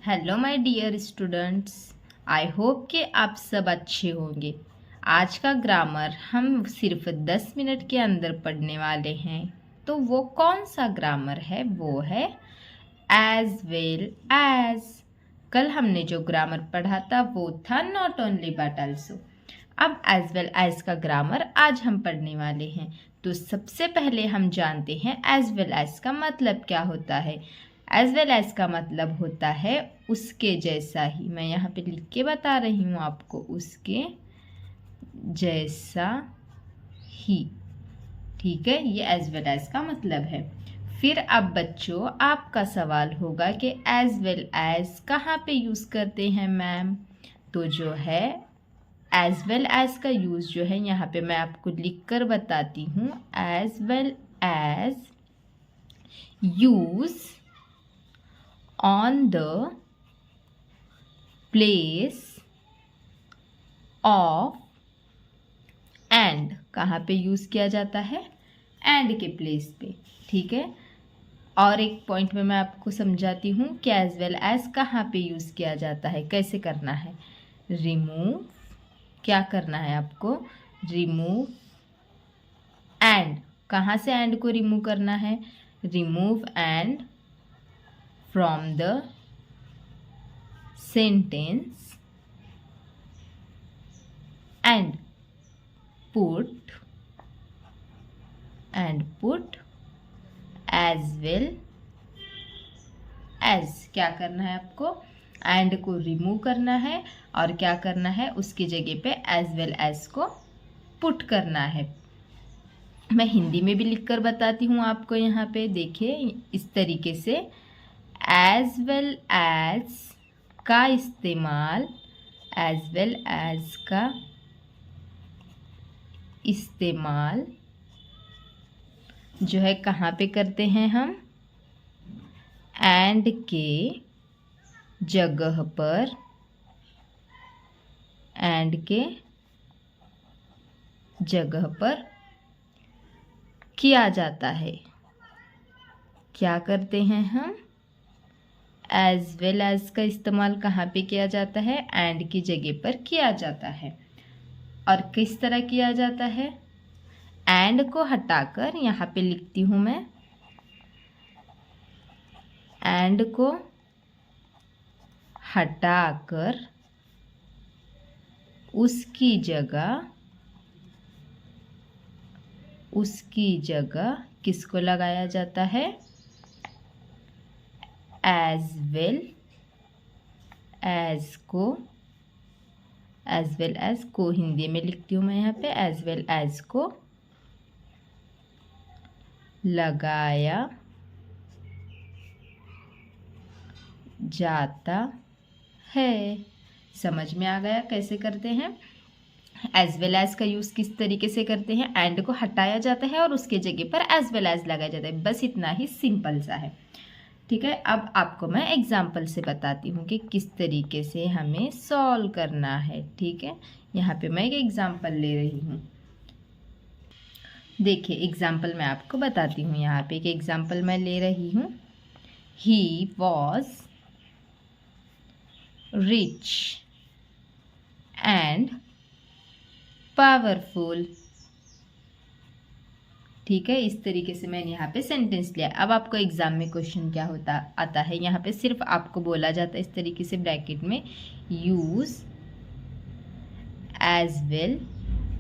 Hello my dear students, I hope कि आप सब अच्छे होंगे। आज का ग्रामर हम सिर्फ 10 मिनट के अंदर पढ़ने वाले हैं। तो वो कौन सा ग्रामर है? वो है एज वेल एज। कल हमने जो ग्रामर पढ़ा था वो था नॉट ओनली बट आल्सो। अब एज वेल एज का ग्रामर आज हम पढ़ने वाले हैं। तो सबसे पहले हम जानते हैं एज वेल एज का मतलब क्या होता है। एज वेल एज का मतलब होता है उसके जैसा ही। मैं यहाँ पे लिख के बता रही हूँ आपको, उसके जैसा ही। ठीक है, ये एज वेल एज का मतलब है। फिर अब बच्चों आपका सवाल होगा कि एज वेल एज कहाँ पे यूज़ करते हैं मैम? तो जो है एज वेल एज का यूज़ जो है यहाँ पे मैं आपको लिख कर बताती हूँ। As well as use on the place of and। कहाँ पे यूज़ किया जाता है? and के प्लेस पे। ठीक है, और एक पॉइंट में मैं आपको समझाती हूँ कि एज वेल एज कहाँ पे यूज़ किया जाता है, कैसे करना है। रिमूव, क्या करना है आपको? Remove and. कहाँ से एंड को रिमूव करना है? Remove and from the sentence and put as well as। क्या करना है आपको? and को रिमूव करना है और क्या करना है, उसकी जगह पे as well as को पुट करना है। मैं हिंदी में भी लिखकर बताती हूँ आपको। यहाँ पे देखिए इस तरीके से as well as का इस्तेमाल, as well as का इस्तेमाल जो है कहाँ पे करते हैं हम? एंड के जगह पर, एंड के जगह पर किया जाता है। क्या करते हैं हम? एज वेल एज का इस्तेमाल कहाँ पे किया जाता है? एंड की जगह पर किया जाता है। और किस तरह किया जाता है? एंड को हटाकर यहाँ पे लिखती हूँ मैं, एंड को हटाकर उसकी जगह किसको लगाया जाता है? एज वेल एज को, एज वेल एज को हिंदी में लिखती हूँ मैं यहाँ पे, एज वेल एज को लगाया जाता है। समझ में आ गया कैसे करते हैं? एज वेल एज का यूज़ किस तरीके से करते हैं? एंड को हटाया जाता है और उसके जगह पर एज वेल एज लगाया जाता है। बस इतना ही सिंपल सा है। ठीक है, अब आपको मैं एग्जाम्पल से बताती हूँ कि किस तरीके से हमें सॉल्व करना है। ठीक है, यहाँ पे मैं एक एग्जाम्पल ले रही हूँ। देखिए एग्जाम्पल मैं आपको बताती हूँ। यहाँ पे एक एग्जाम्पल मैं ले रही हूँ। ही वॉज रिच एंड पावरफुल। ठीक है, इस तरीके से मैंने यहाँ पे सेंटेंस लिया। अब आपको एग्जाम में क्वेश्चन क्या होता आता है, यहाँ पे सिर्फ आपको बोला जाता है इस तरीके से ब्रैकेट में, यूज एज वेल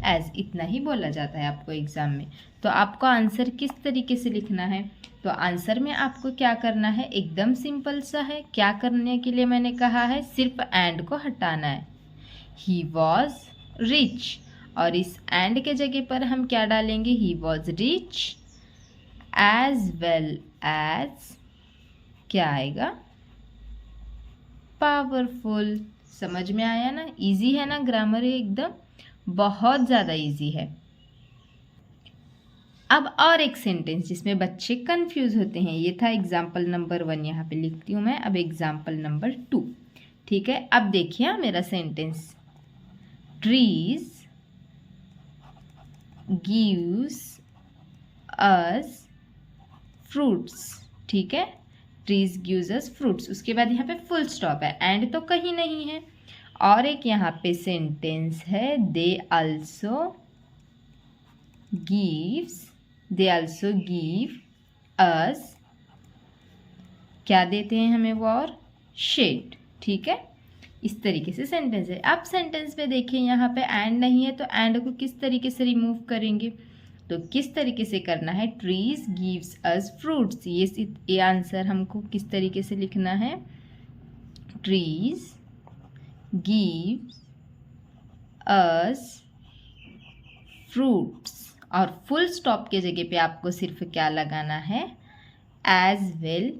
एज, इतना ही बोला जाता है आपको एग्जाम में। तो आपको आंसर किस तरीके से लिखना है? तो आंसर में आपको क्या करना है? एकदम सिंपल सा है। क्या करने के लिए मैंने कहा है? सिर्फ एंड को हटाना है। ही वॉज रिच, और इस एंड के जगह पर हम क्या डालेंगे? He was rich as well as, क्या आएगा? पावरफुल। समझ में आया ना? इजी है ना ग्रामर? एकदम बहुत ज़्यादा इजी है। अब और एक सेंटेंस जिसमें बच्चे कंफ्यूज होते हैं, ये था एग्जाम्पल नंबर 1, यहाँ पे लिखती हूँ मैं। अब एग्जाम्पल नंबर 2। ठीक है, अब देखिए मेरा sentence, trees gives us fruits। ठीक है, ट्रीज गिव्स अस फ्रूट्स, उसके बाद यहाँ पे फुल स्टॉप है, एंड तो कहीं नहीं है। और एक यहाँ पे सेंटेंस है, दे आल्सो गिव अस, क्या देते हैं हमें वो, और शेड। ठीक है, इस तरीके से सेंटेंस है। अब सेंटेंस पे देखिए यहाँ पे एंड नहीं है, तो एंड को किस तरीके से रिमूव करेंगे, तो किस तरीके से करना है, ट्रीज गिव्स अस फ्रूट्स, ये आंसर हमको किस तरीके से लिखना है, ट्रीज गिव्स अस फ्रूट्स, और फुल स्टॉप के जगह पे आपको सिर्फ क्या लगाना है, एज वेल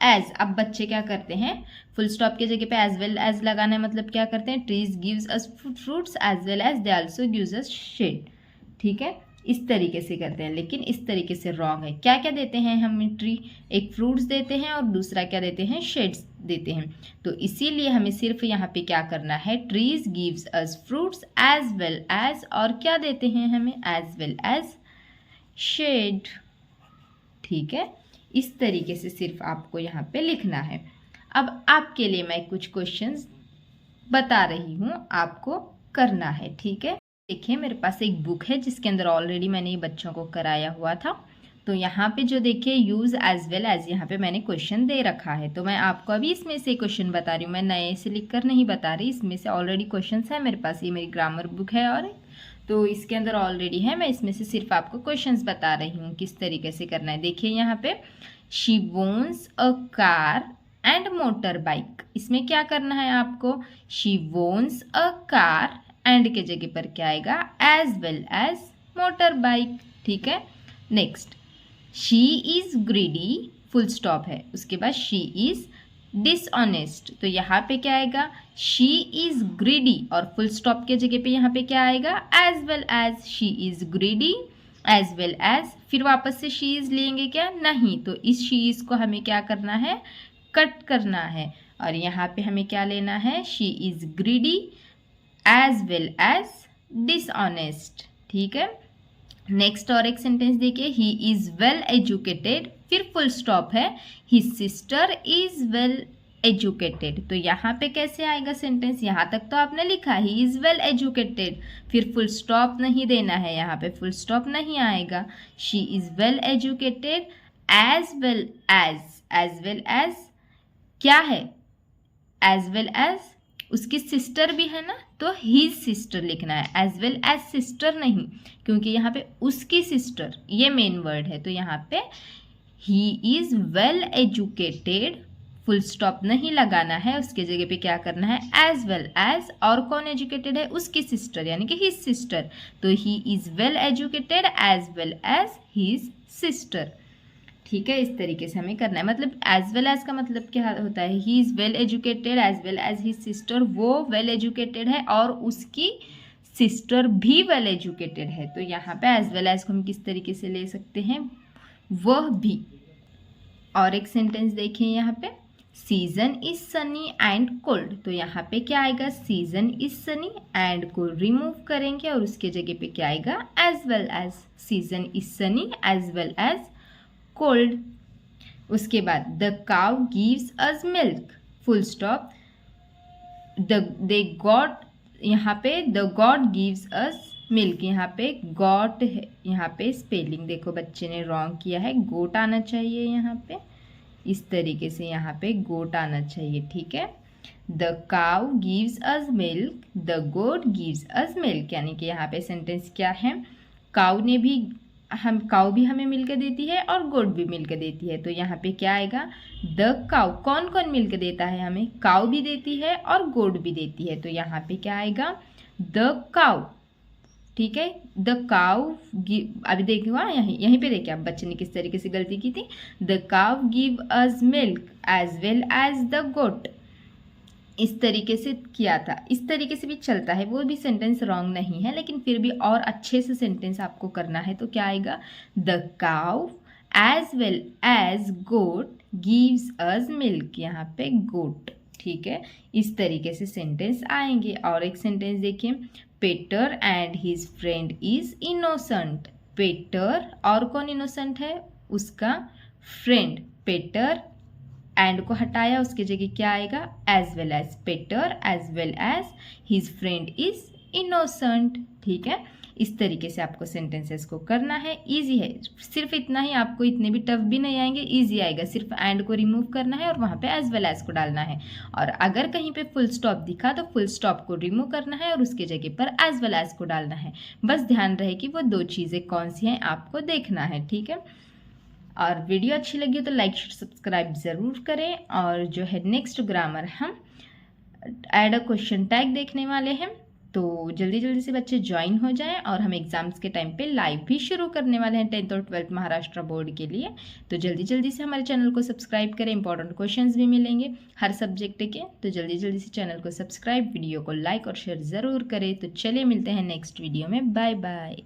एज। अब बच्चे क्या करते हैं, फुल स्टॉप के जगह पे एज वेल एज लगाना है, मतलब क्या करते हैं, trees gives us fruits as well as they also gives us shade. ठीक है, इस तरीके से करते हैं, लेकिन इस तरीके से रॉन्ग है। क्या क्या देते हैं हमें, ट्री एक फ्रूट्स देते हैं और दूसरा क्या देते हैं, शेड्स देते हैं। तो इसीलिए हमें सिर्फ यहाँ पे क्या करना है, trees gives us fruits as well as, और क्या देते हैं हमें, एज वेल एज शेड। ठीक है, इस तरीके से सिर्फ आपको यहाँ पे लिखना है। अब आपके लिए मैं कुछ क्वेश्चंस बता रही हूँ, आपको करना है। ठीक है, देखिए मेरे पास एक बुक है जिसके अंदर ऑलरेडी मैंने ये बच्चों को कराया हुआ था। तो यहाँ पे जो देखिए यूज़ एज वेल एज, यहाँ पे मैंने क्वेश्चन दे रखा है, तो मैं आपको अभी इसमें से क्वेश्चन बता रही हूँ, मैं नए से लिख कर नहीं बता रही, इसमें से ऑलरेडी क्वेश्चन है मेरे पास, ये मेरी ग्रामर बुक है और तो इसके अंदर ऑलरेडी है, मैं इसमें से सिर्फ आपको क्वेश्चंस बता रही हूँ किस तरीके से करना है। देखिए यहाँ पे, she owns a car and motor bike, इसमें क्या करना है आपको, she owns a car, and के जगह पर क्या आएगा, as well as motor bike. ठीक है, next, she is greedy, full stop है, उसके बाद शी इज डिसऑनेस्ट, तो यहाँ पे क्या आएगा, शी इज ग्रीडी, और फुल स्टॉप के जगह पे यहाँ पे क्या आएगा, as well as she is greedy as well as. फिर वापस से शी इज लेंगे क्या, नहीं, तो इस शी इज को हमें क्या करना है, कट करना है, और यहाँ पे हमें क्या लेना है, she is greedy as well as dishonest. ठीक है, नेक्स्ट और एक सेंटेंस देखिए, ही इज वेल एजुकेटेड, फिर फुल स्टॉप है, his sister is well educated, तो यहाँ पे कैसे आएगा सेंटेंस, यहाँ तक तो आपने लिखा ही इज वेल एजुकेटेड, फिर फुल स्टॉप नहीं देना है, यहाँ पे फुल स्टॉप नहीं आएगा, she is well educated as well as क्या है, एज वेल एज उसकी सिस्टर भी है ना, तो हीज सिस्टर लिखना है, एज वेल एज सिस्टर नहीं, क्योंकि यहाँ पे उसकी सिस्टर ये मेन वर्ड है, तो यहाँ पे ही is well educated, full stop नहीं लगाना है, उसके जगह पे क्या करना है, एज वेल एज, और कौन एजुकेटेड है, उसकी सिस्टर यानी कि हिज सिस्टर, तो he is well educated as well as his sister. ठीक है, इस तरीके से हमें करना है, मतलब एज वेल एज का मतलब क्या होता है, he is well educated as well as his sister, वो वेल एजुकेटेड है और उसकी सिस्टर भी वेल एजुकेटेड है, तो यहाँ पे एज वेल एज को हम किस तरीके से ले सकते हैं, वह भी। और एक सेंटेंस देखिए यहाँ पे, season is sunny and cold, तो यहाँ पे क्या आएगा, सीजन इज सनी, एंड को रिमूव करेंगे और उसके जगह पे क्या आएगा, as well as, season is sunny as well as cold. उसके बाद the cow gives us milk, full stop, the goat, यहाँ पे the goat gives us milk, यहाँ पे गॉट है, यहाँ पे स्पेलिंग देखो बच्चे ने रॉन्ग किया है, गोट आना चाहिए यहाँ पे, इस तरीके से यहाँ पे गोट आना चाहिए। ठीक है, the cow gives us milk, the goat gives us milk, यानी कि यहाँ पे सेंटेंस क्या है, काउ भी हमें मिलकर देती है और गोट भी मिलकर देती है, तो यहाँ पे क्या आएगा, द काउ, कौन कौन मिलकर देता है हमें, काउ भी देती है और गोट भी देती है, तो यहाँ पे क्या आएगा, द काउ। ठीक है, द काउ अभी देखो, यहीं पे देखिए आप बच्चे ने किस तरीके से गलती की थी, the cow give us milk as well as the goat, इस तरीके से किया था, इस तरीके से भी चलता है, वो भी सेंटेंस रॉन्ग नहीं है, लेकिन फिर भी और अच्छे से सेंटेंस आपको करना है, तो क्या आएगा, the cow as well as goat gives us milk, यहाँ पे गोट। ठीक है, इस तरीके से सेंटेंस आएंगे। और एक सेंटेंस देखिए, Peter and his friend is innocent, Peter और कौन इनोसेंट है, उसका फ्रेंड, पेटर एंड को हटाया, उसके जगह क्या आएगा, as well as Peter as well as his friend is innocent. ठीक है, इस तरीके से आपको सेंटेंसेस को करना है। इजी है, सिर्फ इतना ही, आपको इतने भी टफ भी नहीं आएंगे, इजी आएगा। सिर्फ एंड को रिमूव करना है और वहाँ पे एज वेल एज को डालना है। और अगर कहीं पे फुल स्टॉप दिखा तो फुल स्टॉप को रिमूव करना है और उसके जगह पर एज वेल एज को डालना है। बस ध्यान रहे कि वो दो चीज़ें कौन सी हैं, आपको देखना है। ठीक है, और वीडियो अच्छी लगी तो लाइक सब्सक्राइब ज़रूर करें। और जो है नेक्स्ट ग्रामर हम ऐड अ क्वेश्चन टैग देखने वाले हैं, तो जल्दी जल्दी से बच्चे ज्वाइन हो जाएं। और हम एग्जाम्स के टाइम पे लाइव भी शुरू करने वाले हैं 10th और 12th महाराष्ट्र बोर्ड के लिए। तो जल्दी जल्दी से हमारे चैनल को सब्सक्राइब करें, इंपॉर्टेंट क्वेश्चंस भी मिलेंगे हर सब्जेक्ट के। तो जल्दी जल्दी से चैनल को सब्सक्राइब, वीडियो को लाइक और शेयर ज़रूर करें। तो चलिए मिलते हैं नेक्स्ट वीडियो में, बाय बाय।